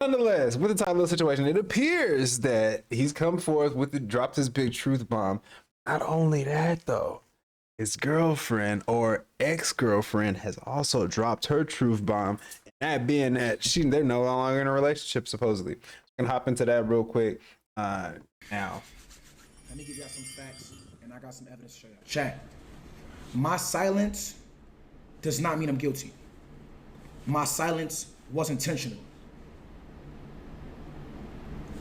Nonetheless, with the Tylil situation, it appears that he's come forth with it, dropped his big truth bomb. Not only that, though, his girlfriend or ex-girlfriend has also dropped her truth bomb. And that being that they're no longer in a relationship, supposedly. So I'm gonna hop into that real quick now. Let me give y'all some facts, and I got some evidence to show y'all. Chat. My silence does not mean I'm guilty. My silence was intentional.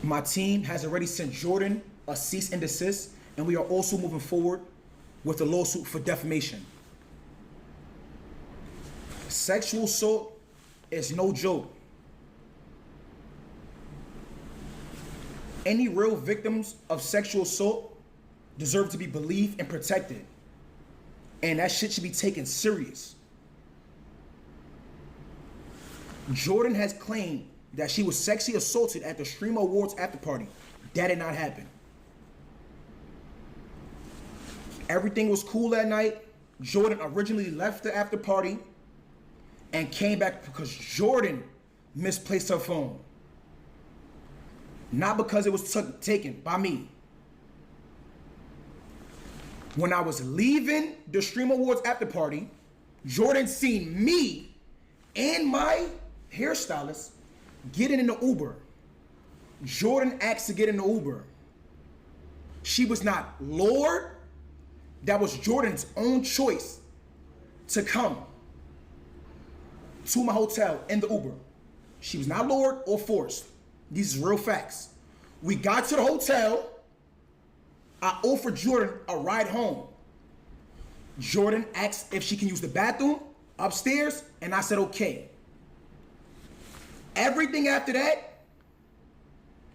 My team has already sent Jordine a cease and desist, and we are also moving forward with a lawsuit for defamation. Sexual assault is no joke. Any real victims of sexual assault deserve to be believed and protected. And that shit should be taken serious. Jordine has claimed that she was sexually assaulted at the Stream Awards after party. That did not happen. Everything was cool that night. Jordine originally left the after party and came back because Jordine misplaced her phone. Not because it was taken by me. When I was leaving the Stream Awards after party, Jordine seen me and my hairstylist getting in the Uber. Jordine asked to get in the Uber. She was not lured. That was Jordan's own choice to come to my hotel in the Uber. She was not lured or forced. These are real facts. We got to the hotel. I offered Jordine a ride home. Jordine asked if she can use the bathroom upstairs, and I said okay. Everything after that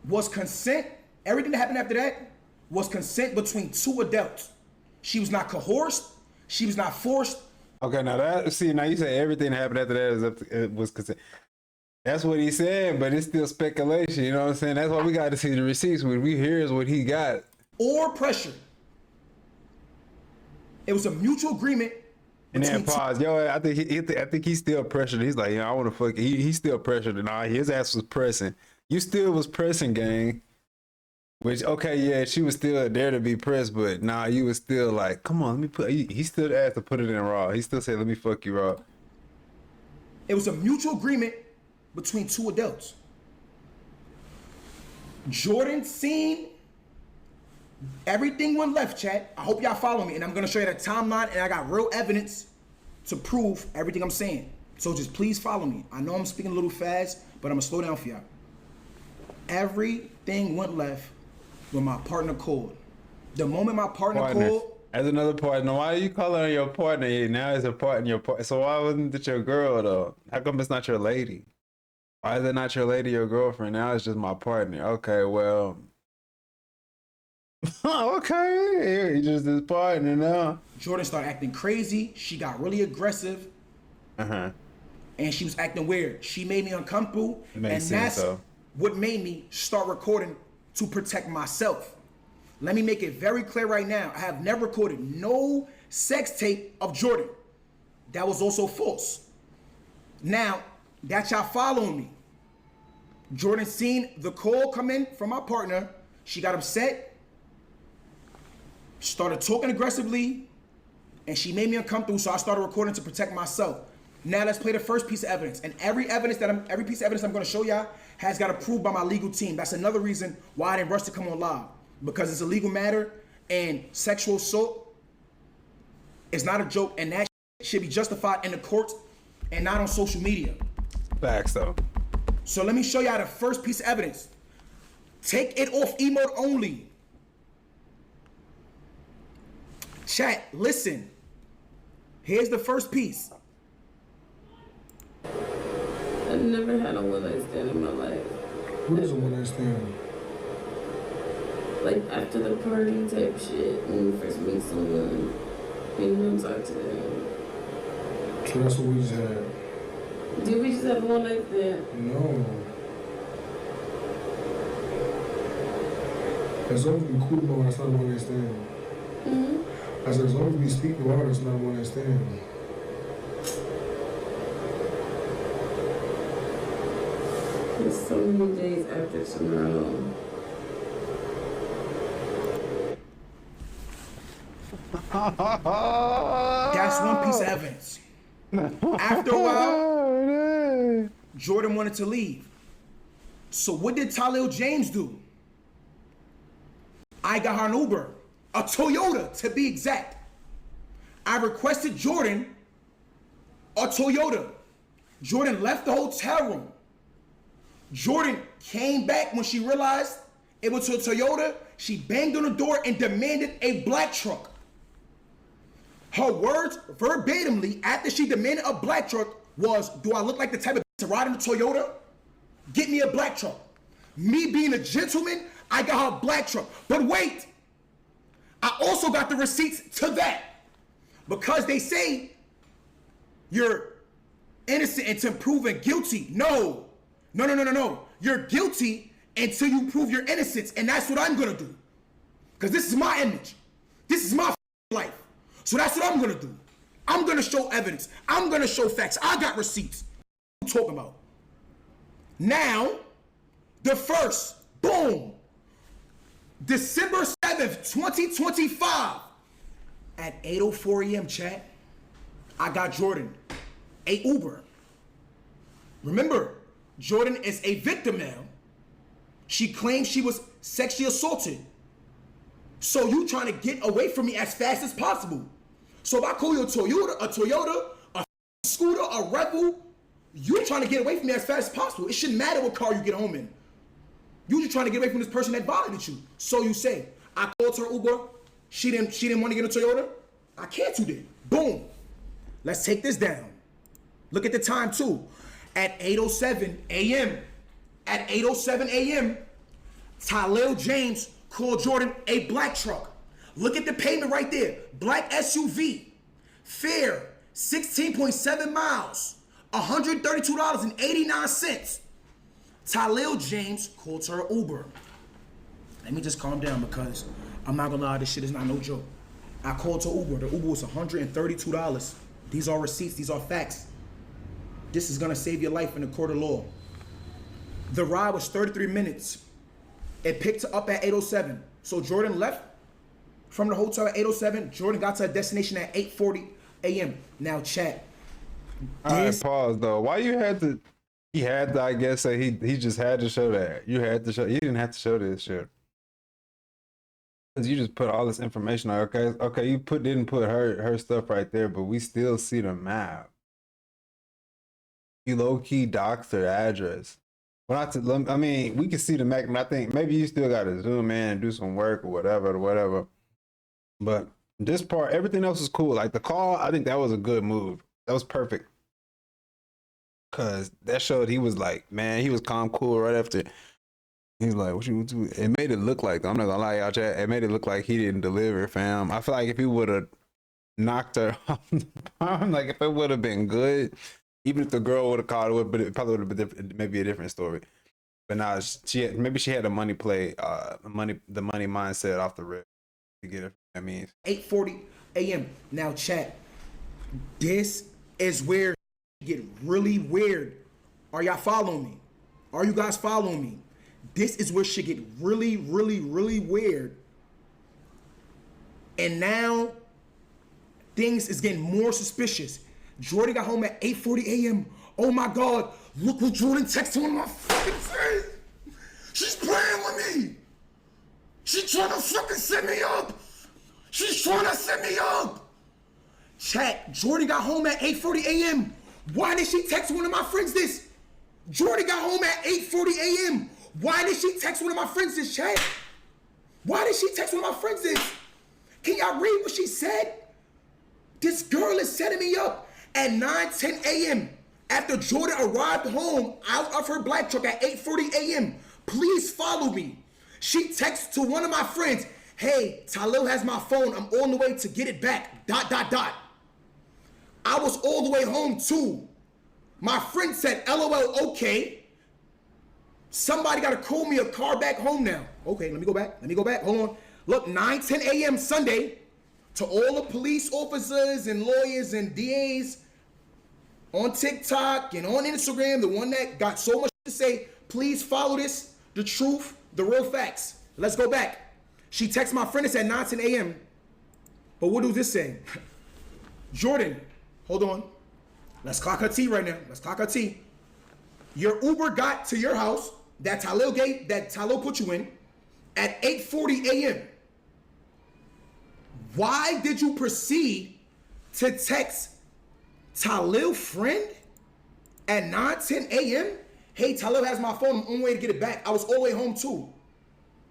was consent. Everything that happened after that was consent between two adults. She was not coerced. She was not forced. Okay, now you say everything that happened after that was consent. That's what he said, but it's still speculation. You know what I'm saying? That's why we got to see the receipts. What we hear is what he got. Or pressure. It was a mutual agreement. And then pause. Yo, I think he's still pressured. He's like, I want to fuck. He's still pressured. And his ass was pressing. You still was pressing, gang. Which, okay, yeah, she was still there to be pressed, but you was still like, come on, let me put. He still asked to put it in raw. He still said, let me fuck you raw. It was a mutual agreement between two adults. Jordine seen everything went left, chat. I hope y'all follow me, and I'm gonna show you the timeline, and I got real evidence to prove everything I'm saying. So just please follow me. I know I'm speaking a little fast, but I'm gonna slow down for y'all. Everything went left when my partner called. The moment my partner called. As another partner, why are you calling her your partner? Now it's a partner, your partner. So why wasn't it your girl though? How come it's not your lady? Why is it not your lady, your girlfriend? Now it's just my partner. Okay, well. Okay, he's just his partner now. Jordine started acting crazy. She got really aggressive. And she was acting weird. She made me uncomfortable. And that's what made me start recording to protect myself. Let me make it very clear right now. I have never recorded no sex tape of Jordine. That was also false. Now, that y'all following me. Jordine seen the call come in from my partner. She got upset. Started talking aggressively. And she made me uncomfortable, so I started recording to protect myself. Now let's play the first piece of evidence. And every piece of evidence I'm gonna show y'all has got approved by my legal team. That's another reason why I didn't rush to come on live. Because it's a legal matter, and sexual assault is not a joke, and that should be justified in the courts and not on social media. Facts though. So let me show y'all the first piece of evidence. Take it off emote only. Chat, listen. Here's the first piece. I've never had a one-night stand in my life. What is a one-night stand? Like after the party type shit, when you first meet someone, and you don't talk to them. So that's what we just had. Did we just have a one-night stand? No. As long as we cool about it, it's not a one-night stand. I said, as long as we speak about it, it's not a one-night stand. so many days after tomorrow. That's one piece of evidence. After a while, Jordine wanted to leave. So what did Tylil James do? I got her an Uber, a Toyota to be exact. I requested Jordine a Toyota. Jordine left the hotel room. Jordine came back when she realized it was a Toyota. She banged on the door and demanded a black truck. Her words verbatimly after she demanded a black truck was, do I look like the type of to ride in a Toyota? Get me a black truck. Me being a gentleman, I got her a black truck. But wait, I also got the receipts to that. Because they say you're innocent until proven guilty. No. You're guilty until you prove your innocence, and that's what I'm gonna do. Because this is my image. This is my life. So that's what I'm gonna do. I'm gonna show evidence. I'm gonna show facts. I got receipts. What are you talking about? Now, the first, boom, December 7th, 2025, at 8:04 a.m., chat, I got Jordine a Uber. Remember, Jordine is a victim now. She claims she was sexually assaulted. So you trying to get away from me as fast as possible. So if I call you a Toyota, a scooter, a Rebel, you're trying to get away from me as fast as possible. It shouldn't matter what car you get home in. You're just trying to get away from this person that violated you. So you say, I called her Uber. She didn't want to get a Toyota. I canceled it. Boom. Let's take this down. Look at the time too. At 8:07 a.m. At 8:07 a.m., Tylil James called Jordine a black truck. Look at the payment right there. Black SUV. Fare, 16.7 miles. $132.89. Tylil James called her Uber. Let me just calm down because I'm not gonna lie, this shit is not no joke. I called her Uber. The Uber was $132. These are receipts, these are facts. This is gonna save your life in the court of law. The ride was 33 minutes. It picked her up at 8:07. So Jordine left from the hotel at 8:07. Jordine got to her destination at 8:40 a.m. Now chat. Alright, pause though. Why you had to? He had to, I guess, say he just had to show that. You had to show. You didn't have to show this shit. Cause you just put all this information on. Okay, you didn't put her stuff right there, but we still see the map. You low key doxed her address. I mean, we can see the map, but I think maybe you still got to zoom in and do some work or whatever. But this part, everything else is cool. Like the call, I think that was a good move. That was perfect. Cause that showed he was like, man, he was calm, cool right after. He's like, what you do? It made it look like, I'm not gonna lie, y'all chat, it made it look like he didn't deliver, fam. I feel like if he would have knocked her off the palm, like if it would have been good, even if the girl would have called it, but it probably would have been maybe a different story. But now maybe she had a money play, the money mindset off the rip to get it. I mean, 8:40 a.m. Now chat. This is where it get really weird. Are y'all following me? Are you guys following me? This is where shit get really, really, really weird. And now things is getting more suspicious. Jordine got home at 8:40 a.m. Oh my God, look what Jordine texted one of my fucking friends. She's playing with me. She's trying to fucking set me up. She's trying to set me up. Chat, Jordine got home at 8:40 a.m. Why did she text one of my friends this? Jordine got home at 8:40 a.m. Why did she text one of my friends this, chat? Why did she text one of my friends this? Can y'all read what she said? This girl is setting me up at 9:10 a.m. after Jordine arrived home out of her black truck at 8:40 a.m. Please follow me. She texts to one of my friends, hey, Tylil has my phone. I'm on the way to get it back. ... I was all the way home too. My friend said, LOL, okay. Somebody got to call me a car back home now. Okay, let me go back. Hold on. Look, 9:10 a.m. Sunday, to all the police officers and lawyers and DAs on TikTok and on Instagram, the one that got so much to say, please follow this, the truth, the real facts. Let's go back. She texted my friend, it's at 9:10 a.m. But what does this say? Jordine, hold on. Let's clock her tea right now. Let's clock her tea. Your Uber got to your house, that Tylil put you in, at 8:40 a.m. Why did you proceed to text Tylil friend at 9:10 a.m.? Hey, Tylil has my phone. I'm on my way to get it back. I was all the way home too.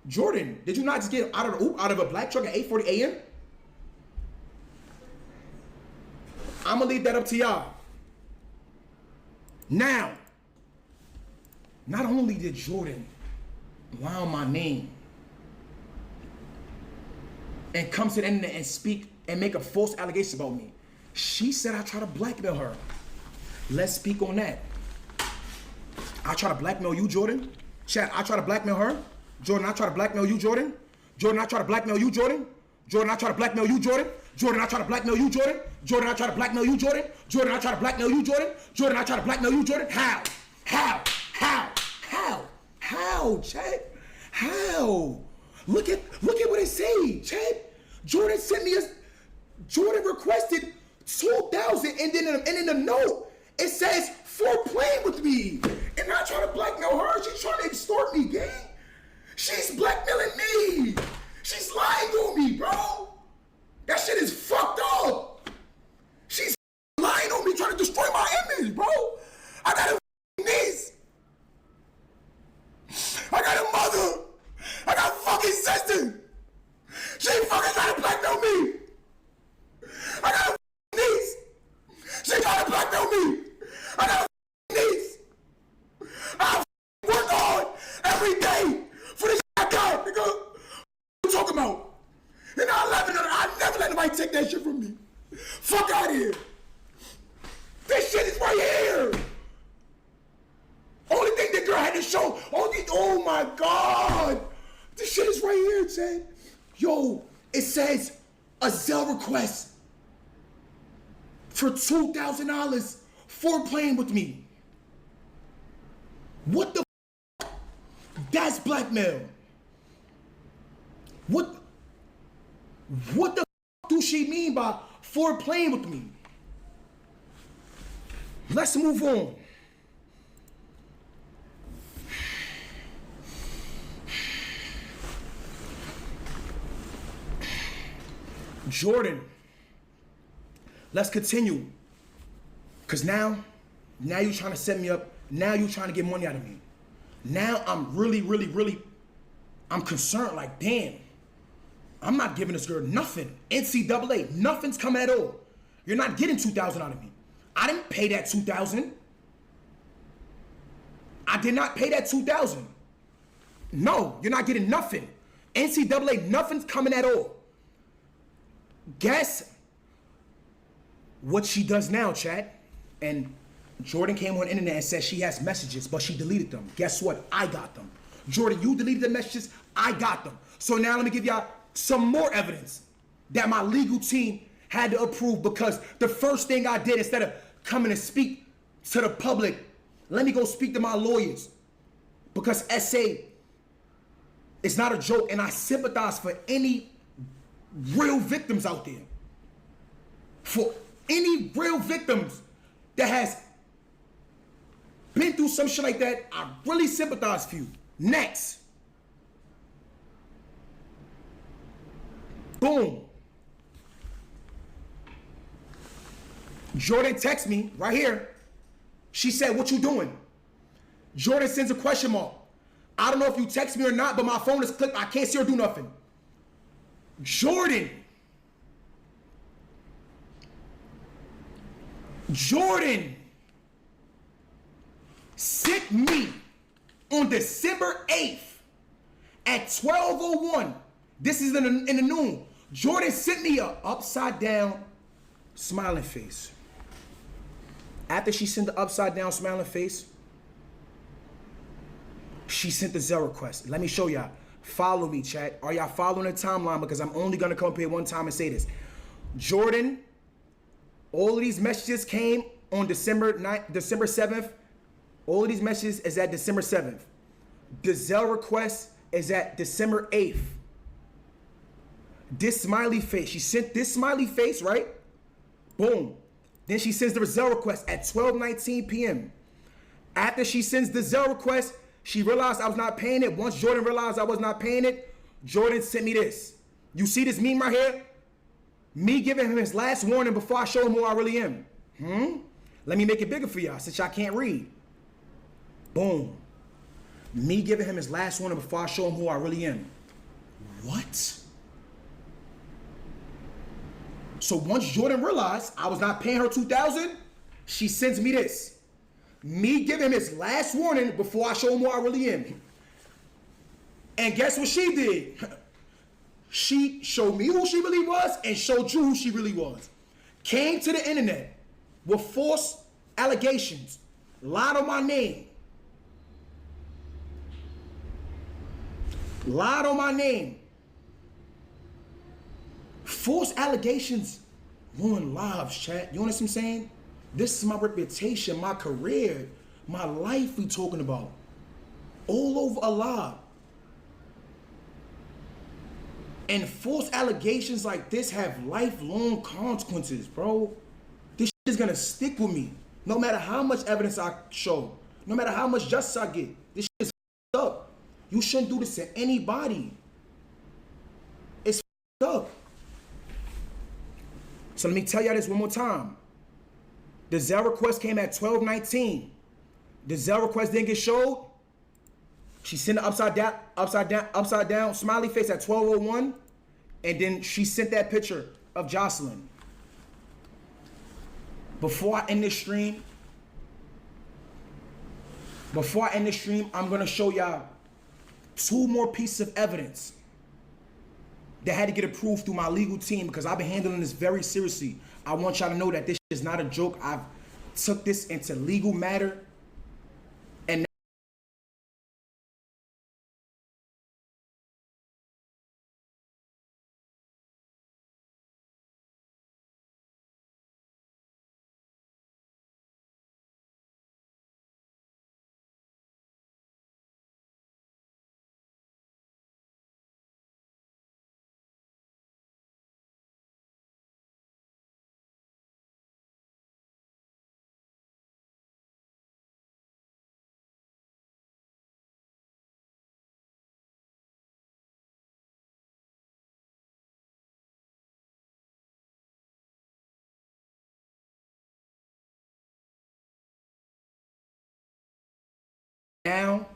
Jordine, did you not just get out of a black truck at 8:40 a.m.? I'm gonna leave that up to y'all. Now, not only did Jordine lie on my name and come to the internet and speak and make a false allegation about me, she said I try to blackmail her. Let's speak on that. I try to blackmail you, Jordine. Chat, I try to blackmail her. Jordine, I try to blackmail you, Jordine. Jordine, I try to blackmail you, Jordine. Jordine, I try to blackmail you, Jordine. Jordine, I try to blackmail you, Jordine. Jordine, I try to blackmail you, Jordine. Jordine, I try to blackmail you, Jordine. Jordine, I try to blackmail you, Jordine. How? How, Chad? How? Look at what it say, Chad. Jordine sent me Jordine requested 2,000, and then in the note it says for playing with me. And not trying to blackmail her. She's trying to extort me, gang. She's blackmailing me. She's lying on me, bro. That shit is fucked up. She's lying on me, trying to destroy my image, bro. I got a niece. I got a mother. I got a fucking sister. She fucking trying to blackmail me. I got a niece. She trying to blackmail me. I got a niece. I work hard every day for this I got, nigga. What you talking about? And I never let nobody take that shit from me. Fuck out of here. This shit is right here. Only thing that girl had to show, oh my God. This shit is right here, Chad. Yo, it says a Zelle request for $2,000 for playing with me. What the f? That's blackmail. What the f do she mean by for playing with me? Let's move on. Jordine, let's continue. Cause now you trying to set me up. Now you trying to get money out of me. Now I'm really, I'm concerned. Like, damn, I'm not giving this girl nothing. NCAA, nothing's coming at all. You're not getting $2,000 out of me. I didn't pay that $2,000. I did not pay that $2,000. No, you're not getting nothing. NCAA, nothing's coming at all. Guess what she does now, chat? And Jordine came on the internet and said she has messages, but she deleted them. Guess what? I got them. Jordine, you deleted the messages. I got them. So now let me give y'all some more evidence that my legal team had to approve, because the first thing I did, instead of coming to speak to the public, let me go speak to my lawyers, because SA is not a joke, and I sympathize for any real victims out there. For any real victims that has been through some shit like that, I really sympathize for you. Next. Boom. Jordine texts me right here. She said, what you doing? Jordine sends a question mark. I don't know if you text me or not, but my phone is clicked. I can't see her do nothing. Jordine sent me on December 8th at 12:01. This is in the noon. Jordine sent me a upside down smiling face. After she sent the upside down smiling face, she sent the Zelle request. Let me show y'all. Follow me, chat. Are y'all following the timeline? Because I'm only gonna come up here one time and say this. Jordine, all of these messages came on December 7th All of these messages is at December 7th. The Zelle request is at December 8th. This smiley face, she sent this smiley face, right? Boom. Then she sends the Zelle request at 12:19 p.m. After she sends the Zelle request, she realized I was not paying it. Once Jordan realized I was not paying it, Jordan sent me this. You see this meme right here? Me giving him his last warning before I show him who I really am. Let me make it bigger for y'all since y'all can't read. Boom. Me giving him his last warning before I show him who I really am. What? So once Jordan realized I was not paying her $2,000, she sends me this. Me giving him his last warning before I show him who I really am. And guess what she did? She showed me who she really was and showed you who she really was. Came to the internet with false allegations, lied on my name. Lied on my name. False allegations ruin lives, chat. You understand what I'm saying? This is my reputation, my career, my life we talking about. All over a lie. And false allegations like this have lifelong consequences, bro. This shit is gonna stick with me. No matter how much evidence I show, no matter how much justice I get, this shit is up. You shouldn't do this to anybody. It's up. So let me tell y'all this one more time. The Zelle request came at 12:19. The Zelle request didn't get showed. She sent the upside down smiley face at 12:01, and then she sent that picture of Jocelyn. Before I end this stream, I'm gonna show y'all 2 more pieces of evidence that had to get approved through my legal team because I've been handling this very seriously. I want y'all to know that this is not a joke. I've took this into legal matter. And now,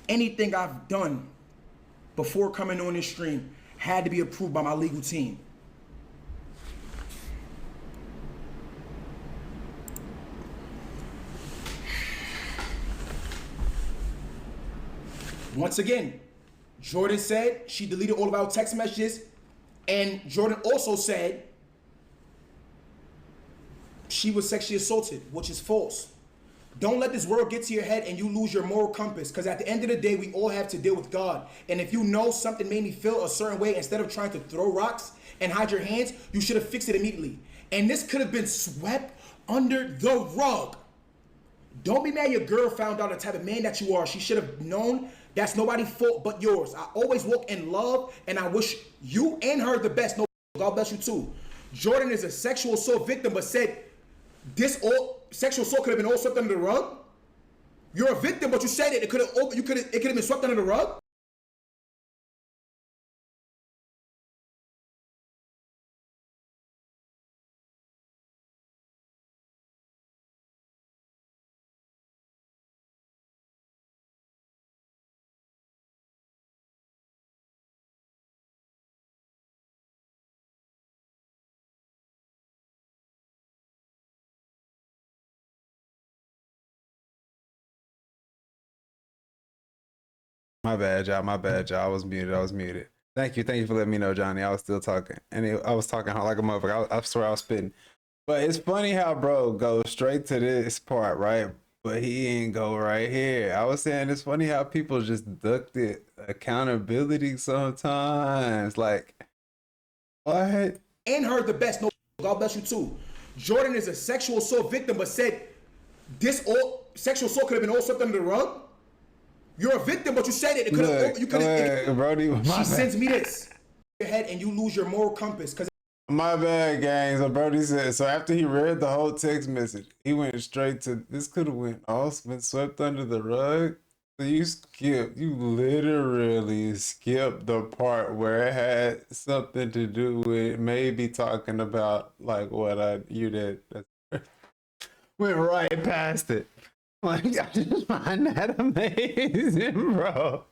anything I've done before coming on this stream had to be approved by my legal team. Once again, Jordan said she deleted all of our text messages, and Jordan also said she was sexually assaulted, which is false. Don't let this world get to your head and you lose your moral compass, because at the end of the day, we all have to deal with God. And if you know something made me feel a certain way, instead of trying to throw rocks and hide your hands, you should have fixed it immediately. And this could have been swept under the rug. Don't be mad your girl found out the type of man that you are. She should have known that's nobody's fault but yours. I always walk in love, and I wish you and her the best. No, God bless you too. Jordan is a sexual assault victim, but said this all sexual assault could have been all swept under the rug. You're a victim, but you said it could have been swept under the rug. My bad, y'all. My bad, y'all. I was muted. Thank you for letting me know, Johnny. I was still talking, and I was talking like a motherfucker. I swear I was spitting. But it's funny how bro goes straight to this part, right? But he ain't go right here. I was saying it's funny how people just duck the accountability sometimes. Like, what? And her the best. No, God bless you too. Jordan is a sexual assault victim, but said this all sexual assault could have been all swept under the rug. You're a victim, but you said it. It could have. You could have. Brody, she sends me this. Your head, and you lose your moral compass. Cause my bad, gang. So Brody said. So after he read the whole text message, he went straight to this. Could have been swept under the rug. So you literally skipped the part where it had something to do with maybe talking about like what you did. Went right past it. Like, I just find that amazing, bro.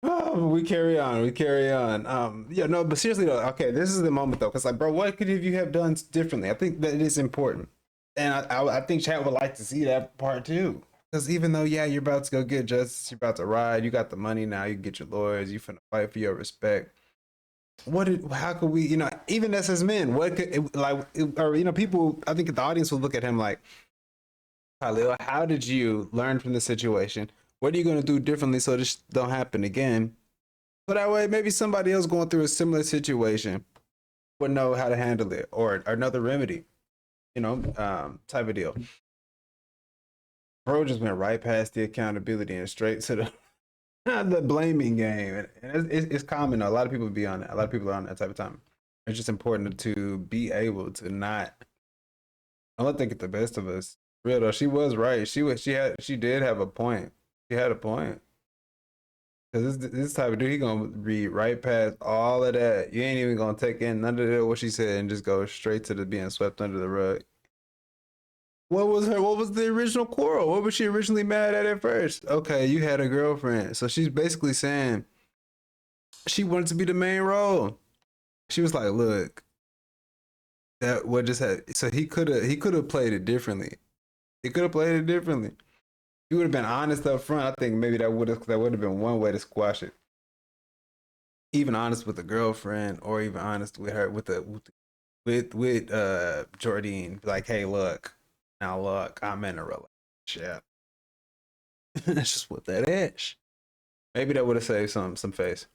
Oh, we carry on. Yeah, no, but seriously though, okay, this is the moment though, because like, bro, what could you have done differently? I think that it is important, and I think chat would like to see that part too. Because even though, yeah, you're about to go get justice, you're about to ride, you got the money now, you can get your lawyers, you finna fight for your respect. How could we, even us as men, people, I think the audience will look at him like, Tylil, how did you learn from the situation? What are you going to do differently so this don't happen again? So that way, maybe somebody else going through a similar situation would know how to handle it, or another remedy, type of deal. Bro just went right past the accountability and straight to the blaming game. And it's common though. A lot of people be on that. A lot of people are on that type of time. It's just important to be able to not let them get the best of us. Real though, she was right. She did have a point. She had a point. Cause this type of dude, he gonna read right past all of that. You ain't even gonna take in none of that what she said and just go straight to the being swept under the rug. What was the original quarrel? What was she originally mad at first? Okay, you had a girlfriend. So she's basically saying she wanted to be the main role. She was like, look, that what just had, so he could have played it differently. He could have played it differently. He would have been honest up front. I think maybe that would have been one way to squash it. Even honest with the girlfriend, or even honest with her with Jordine. Like, hey, look, I'm in a relationship. That's just what that is. Maybe that would have saved some face.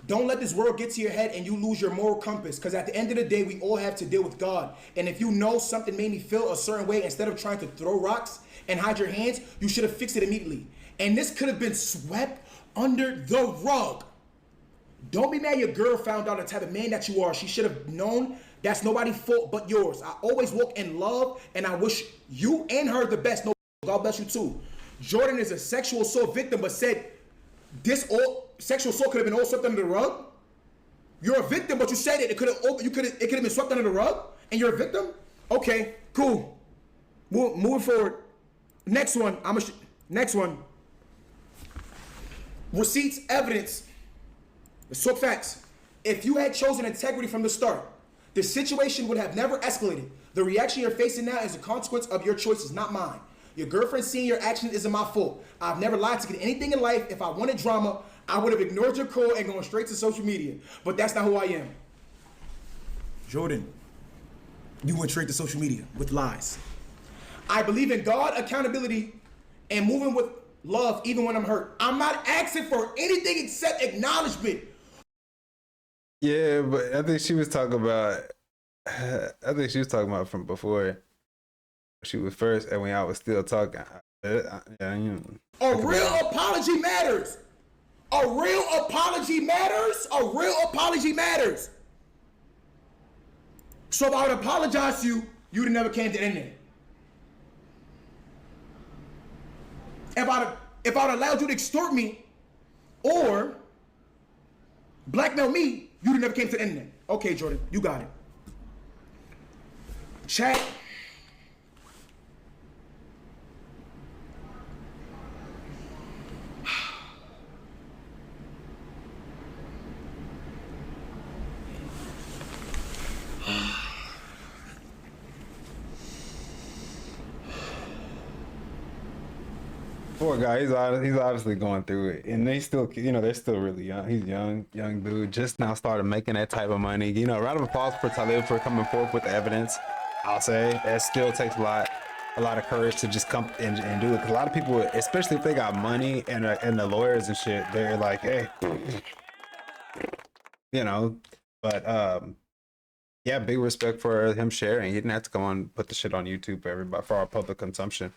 Don't let this world get to your head and you lose your moral compass, because at the end of the day, we all have to deal with God. And if you know something made me feel a certain way, instead of trying to throw rocks and hide your hands, you should have fixed it immediately. And this could have been swept under the rug. Don't be mad your girl found out the type of man that you are. She should have known that's nobody's fault but yours. I always walk in love, and I wish you and her the best. No, God bless you too. Jordine is a sexual assault victim, but said sexual assault could have been all swept under the rug. You're a victim, but you said it. It could have been swept under the rug, and you're a victim. Okay, cool. Moving forward. Next one. Next one. Receipts, evidence. Let's talk facts. If you had chosen integrity from the start, the situation would have never escalated. The reaction you're facing now is a consequence of your choices, not mine. Your girlfriend seeing your actions isn't my fault. I've never lied to get anything in life. If I wanted drama, I would have ignored your call and gone straight to social media. But that's not who I am. Jordine, you went straight to social media with lies. I believe in God, accountability, and moving with love even when I'm hurt. I'm not asking for anything except acknowledgement. Yeah, but I think she was talking about from before. She was first, and when I was still talking. A real apology matters. A real apology matters. A real apology matters. So if I would apologize to you, you'd have never came to end it. If I'd allowed you to extort me or blackmail me, you'd have never came to the end. Okay, Jordine, you got it. Chat. Poor guy, he's obviously going through it, and they're still really young. He's young dude, just now started making that type of money. Round of applause for Tylil for coming forth with the evidence. I'll say that still takes a lot of courage to just come and do it. Because a lot of people, especially if they got money and the lawyers and shit, they're like, hey, but yeah, big respect for him sharing. He didn't have to come on, put the shit on YouTube for everybody, for our public consumption.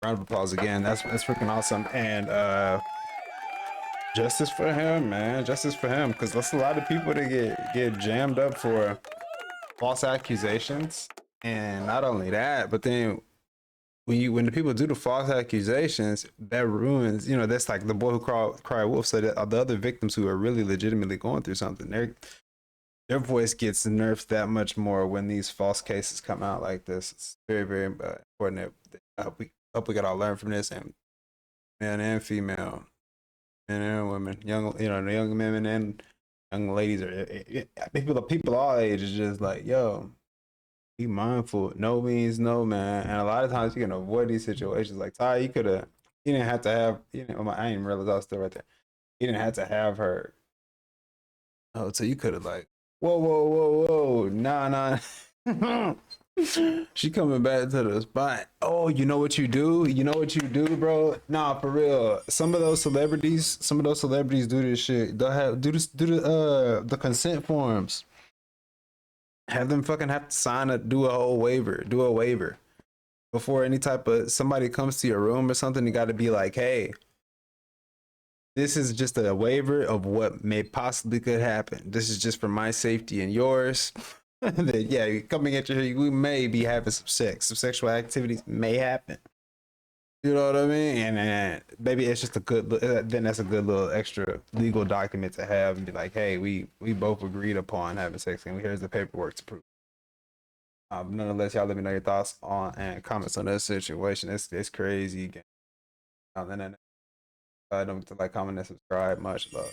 Round of applause again. That's freaking awesome. And justice for him, man. Justice for him, because that's a lot of people that get jammed up for false accusations. And not only that, but then when the people do the false accusations, that ruins, you know, that's like the boy who cried wolf. So that the other victims who are really legitimately going through something, their voice gets nerfed that much more when these false cases come out like this. It's very, very important that I hope we can all learn from this, and men and female, men and women, young, you know, the young men and young ladies, are people all ages, just like, yo, be mindful. No means no, man. And a lot of times you can avoid these situations. Like Ty, you didn't have to have, you know, I didn't realize I was still right there. You didn't have to have her. Oh, so you could have like, whoa, nah. She coming back to the spot. Oh, you know what you do? You know what you do, bro? Nah, for real. Some of those celebrities do this shit. They'll do the consent forms. Have them fucking have to do a waiver before any type of somebody comes to your room or something. You got to be like, hey, this is just a waiver of what may possibly could happen. This is just for my safety and yours. That, yeah, you're coming at your, we may be having some sexual activities may happen. You know what I mean? And maybe it's just then that's a good little extra legal document to have and be like, hey, we both agreed upon having sex, and here's the paperwork to prove. Nonetheless, y'all let me know your thoughts on and comments on that situation. It's crazy. And then don't forget to like, comment, and subscribe. Much love.